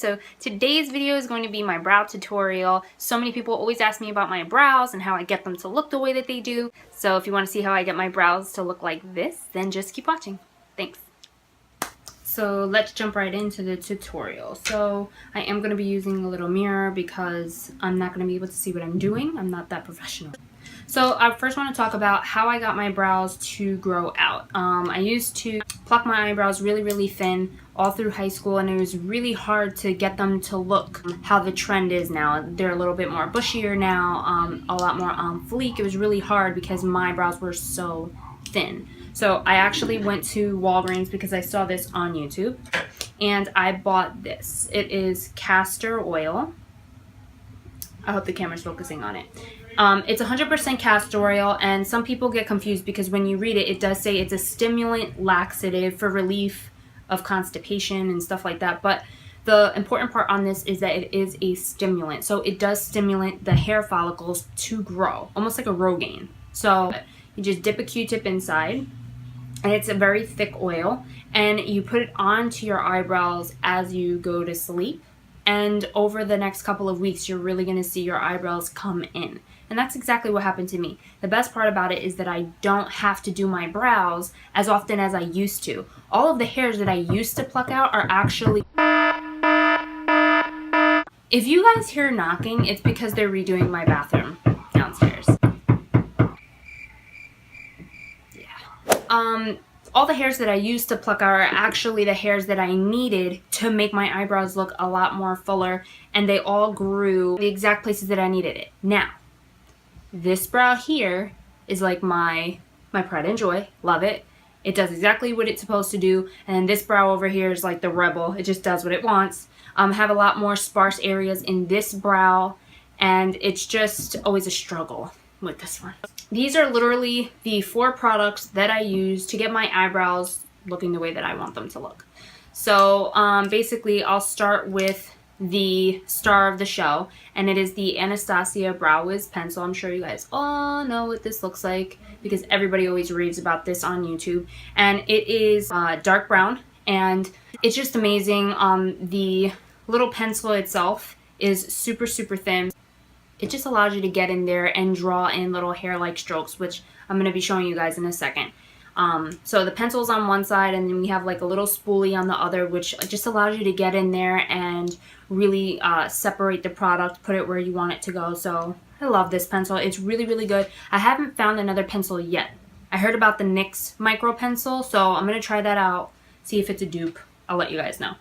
So today's video is going to be my brow tutorial. So many people always ask me about my brows and how I get them to look the way that they do. So if you want to see how I get my brows to look like this, then just keep watching. Thanks. So let's jump right into the tutorial. So I am going to be using a little mirror because I'm not going to be able to see what I'm doing. I'm not that professional. So I first want to talk about how I got my brows to grow out. I used to pluck my eyebrows really thin all through high school, and it was really hard to get them to look how the trend is now. They're a little bit more bushier now, a lot more fleek. It was really hard because my brows were so thin. So I actually went to Walgreens because I saw this on YouTube, and I bought this. It is castor oil. I hope the camera's focusing on it. It's 100% castor oil, and some people get confused because when you read it, it does say it's a stimulant laxative for relief of constipation and stuff like that. But the important part on this is that it is a stimulant. So it does stimulate the hair follicles to grow, almost like a Rogaine. So you just dip a Q-tip inside, and it's a very thick oil, and you put it onto your eyebrows as you go to sleep. And over the next couple of weeks, you're really going to see your eyebrows come in. And that's exactly what happened to me. The best part about it is that I don't have to do my brows as often as I used to. All of the hairs that I used to pluck out are actually... If you guys hear knocking, it's because they're redoing my bathroom downstairs. Yeah. All the hairs that I used to pluck out are actually the hairs that I needed to make my eyebrows look a lot more fuller, and they all grew the exact places that I needed it. Now, this brow here is like my pride and joy. Love it. It does exactly what it's supposed to do. And this brow over here is like the rebel. It just does what it wants. Have a lot more sparse areas in this brow, and it's just always a struggle with this one. These are literally the 4 products that I use to get my eyebrows looking the way that I want them to look. So basically I'll start with the star of the show, and it is the Anastasia Brow Wiz pencil. I'm sure you guys all know what this looks like because everybody always raves about this on YouTube. And it is dark brown, and it's just amazing. The little pencil itself is super thin. It just allows you to get in there and draw in little hair-like strokes, which I'm going to be showing you guys in a second. So the pencil's on one side, and then we have like a little spoolie on the other, which just allows you to get in there and really separate the product, put it where you want it to go. So I love this pencil. It's really good. I haven't found another pencil yet. I heard about the NYX micro pencil, so I'm going to try that out, see if it's a dupe. I'll let you guys know.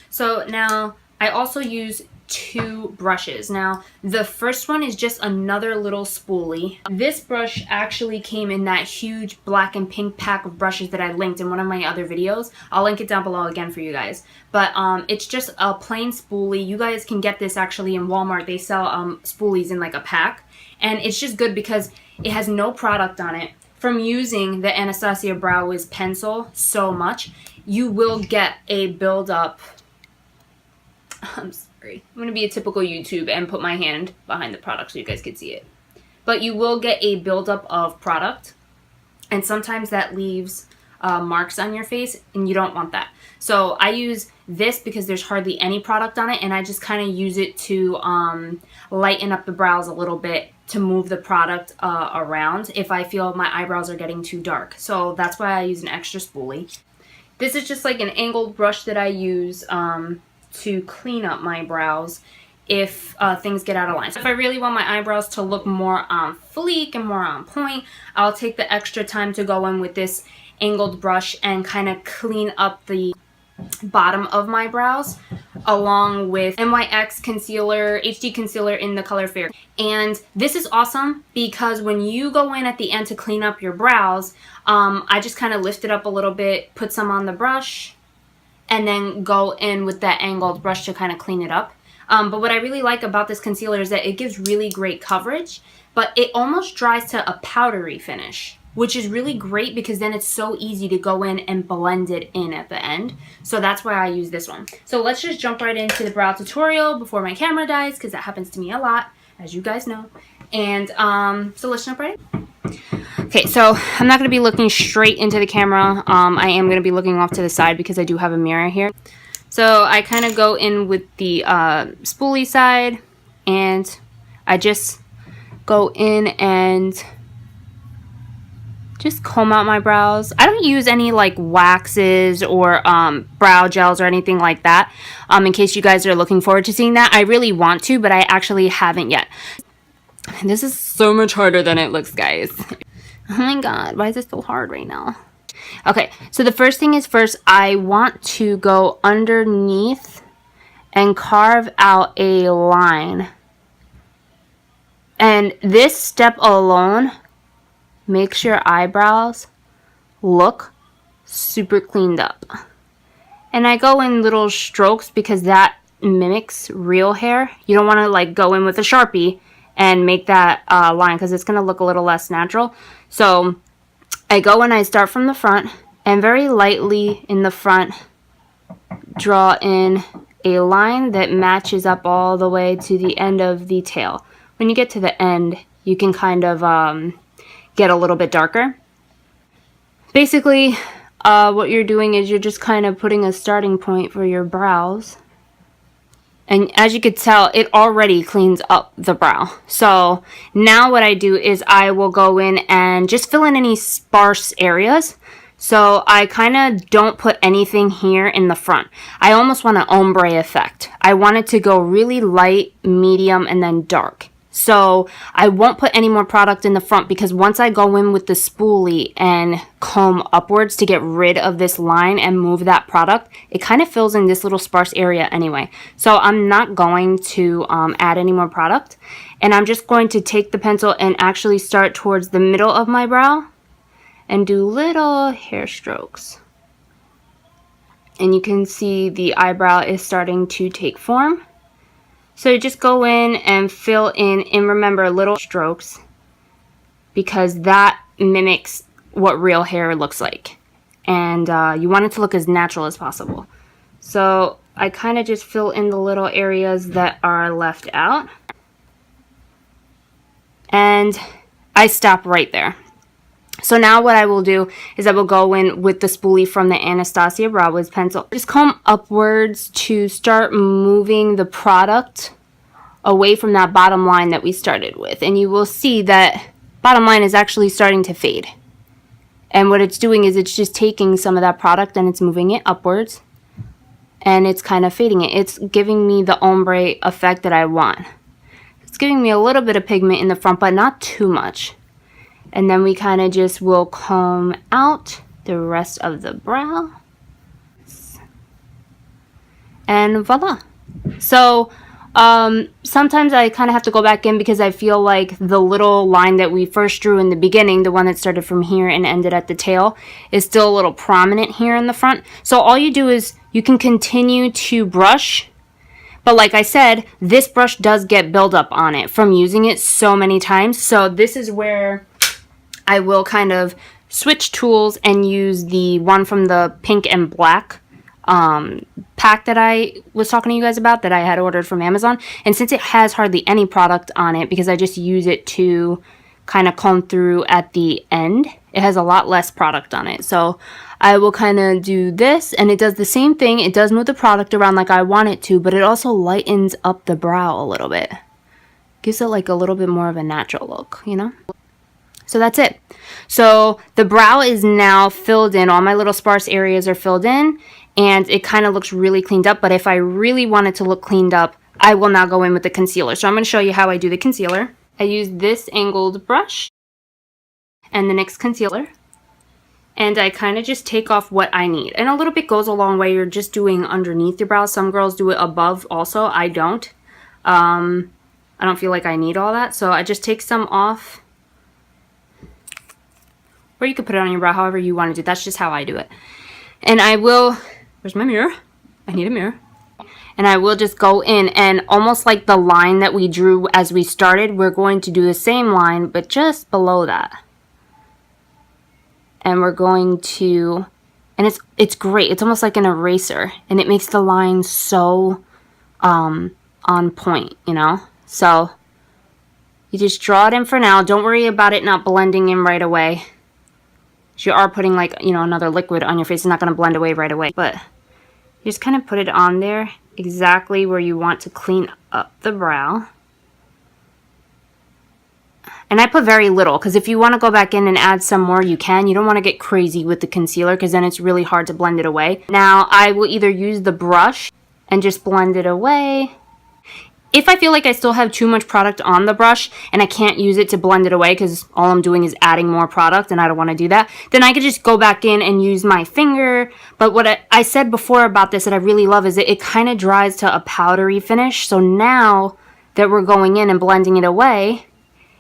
So now I also use 2 brushes. Now the first one is just another little spoolie. This brush actually came in that huge black and pink pack of brushes that I linked in one of my other videos. I'll link it down below again for you guys. But it's just a plain spoolie. You guys can get this actually in Walmart. They sell spoolies in like a pack, and it's just good because it has no product on it. From using the Anastasia Brow Wiz pencil so much, you will get a buildup. I'm going to be a typical YouTube and put my hand behind the product so you guys can see it. But you will get a buildup of product, and sometimes that leaves marks on your face, and you don't want that. So I use this because there's hardly any product on it, and I just kind of use it to lighten up the brows a little bit, to move the product around if I feel my eyebrows are getting too dark. So that's why I use an extra spoolie. This is just like an angled brush that I use to clean up my brows if things get out of line. So if I really want my eyebrows to look more on fleek and more on point, I'll take the extra time to go in with this angled brush and kind of clean up the bottom of my brows, along with NYX concealer, HD concealer in the color Fair. And this is awesome because when you go in at the end to clean up your brows, I just kind of lift it up a little bit, put some on the brush, and then go in with that angled brush to kind of clean it up. But what I really like about this concealer is that it gives really great coverage, but it almost dries to a powdery finish, which is really great because then it's so easy to go in and blend it in at the end. So that's why I use this one. So let's just jump right into the brow tutorial before my camera dies, because that happens to me a lot, as you guys know. And so let's jump right in. Okay, so I'm not going to be looking straight into the camera. I am going to be looking off to the side because I do have a mirror here. So I kind of go in with the spoolie side, and I just go in and just comb out my brows. I don't use any like waxes or brow gels or anything like that. In case you guys are looking forward to seeing that. I really want to, but I actually haven't yet. This is so much harder than it looks, guys. Oh my god, why is it so hard right now? Okay, so the first thing is first, I want to go underneath and carve out a line. And this step alone makes your eyebrows look super cleaned up. And I go in little strokes because that mimics real hair. You don't want to like go in with a Sharpie and make that line because it's going to look a little less natural. So I go and I start from the front and very lightly in the front draw in a line that matches up all the way to the end of the tail. When you get to the end, you can kind of get a little bit darker. Basically, what you're doing is you're just kind of putting a starting point for your brows. And as you could tell, it already cleans up the brow. So now what I do is I will go in and just fill in any sparse areas. So I kind of don't put anything here in the front. I almost want an ombre effect. I want it to go really light, medium, and then dark. So I won't put any more product in the front because once I go in with the spoolie and comb upwards to get rid of this line and move that product, it kind of fills in this little sparse area anyway. So I'm not going to add any more product. And I'm just going to take the pencil and actually start towards the middle of my brow and do little hair strokes. And you can see the eyebrow is starting to take form. So you just go in and fill in, and remember, little strokes, because that mimics what real hair looks like. And you want it to look as natural as possible. So I kind of just fill in the little areas that are left out. And I stop right there. So now what I will do is I will go in with the spoolie from the Anastasia Brow Wiz pencil. Just comb upwards to start moving the product away from that bottom line that we started with. And you will see that bottom line is actually starting to fade. And what it's doing is it's just taking some of that product and it's moving it upwards. And it's kind of fading it. It's giving me the ombre effect that I want. It's giving me a little bit of pigment in the front, but not too much. And then we kind of just will comb out the rest of the brow. And voila. So sometimes I kind of have to go back in because I feel like the little line that we first drew in the beginning, the one that started from here and ended at the tail, is still a little prominent here in the front. So all you do is you can continue to brush. But like I said, this brush does get buildup on it from using it so many times. So this is where I will kind of switch tools and use the one from the pink and black pack that I was talking to you guys about that I had ordered from Amazon. And since it has hardly any product on it because I just use it to kind of comb through at the end, it has a lot less product on it. So I will kind of do this and it does the same thing. It does move the product around like I want it to, but it also lightens up the brow a little bit. Gives it like a little bit more of a natural look, you know? So that's it. So the brow is now filled in. All my little sparse areas are filled in. And it kind of looks really cleaned up. But if I really want it to look cleaned up, I will now go in with the concealer. So I'm going to show you how I do the concealer. I use this angled brush and the NYX concealer. And I kind of just take off what I need. And a little bit goes a long way. You're just doing underneath your brow. Some girls do it above also. I don't. I don't feel like I need all that. So I just take some off. Or you could put it on your brow however you want to do. That's just how I do it. And I will, where's my mirror? I need a mirror. And I will just go in and almost like the line that we drew as we started, we're going to do the same line, but just below that. And we're going to, and it's great. It's almost like an eraser. And it makes the line so on point, you know? So you just draw it in for now. Don't worry about it not blending in right away. You are putting like, you know, another liquid on your face. It's not going to blend away right away. But You just kind of put it on there exactly where you want to clean up the brow. And I put very little, because if you want to go back in and add some more, you can. You don't want to get crazy with the concealer, because then it's really hard to blend it away. Now, I will either use the brush and just blend it away. If I feel like I still have too much product on the brush and I can't use it to blend it away because all I'm doing is adding more product and I don't want to do that, then I could just go back in and use my finger. But what I said before about this that I really love is that it kind of dries to a powdery finish. So now that we're going in and blending it away,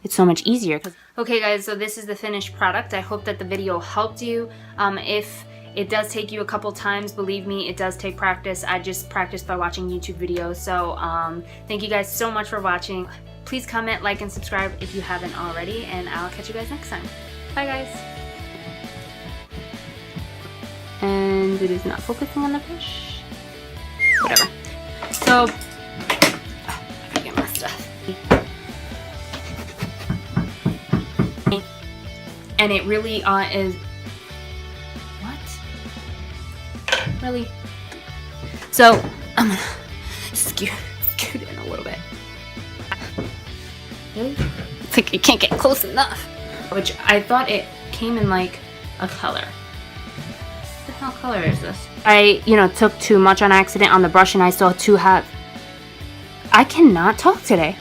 it's so much easier. Okay guys, so this is the finished product. I hope that the video helped you. If it does take you a couple times, believe me, it does take practice. I just practiced by watching YouTube videos. So thank you guys so much for watching. Please comment, like, and subscribe if you haven't already, and I'll catch you guys next time. Bye guys. And it is not focusing on the brush. Whatever. So, I gotta get my stuff. And it really is. Really? So, I'm gonna scoot in a little bit. Really? It's like you can't get close enough. Which I thought it came in like a color. What the hell color is this? I, took too much on accident on the brush and I still have. I cannot talk today.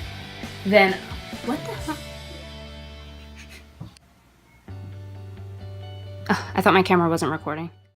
Then, what the hell? Oh, I thought my camera wasn't recording.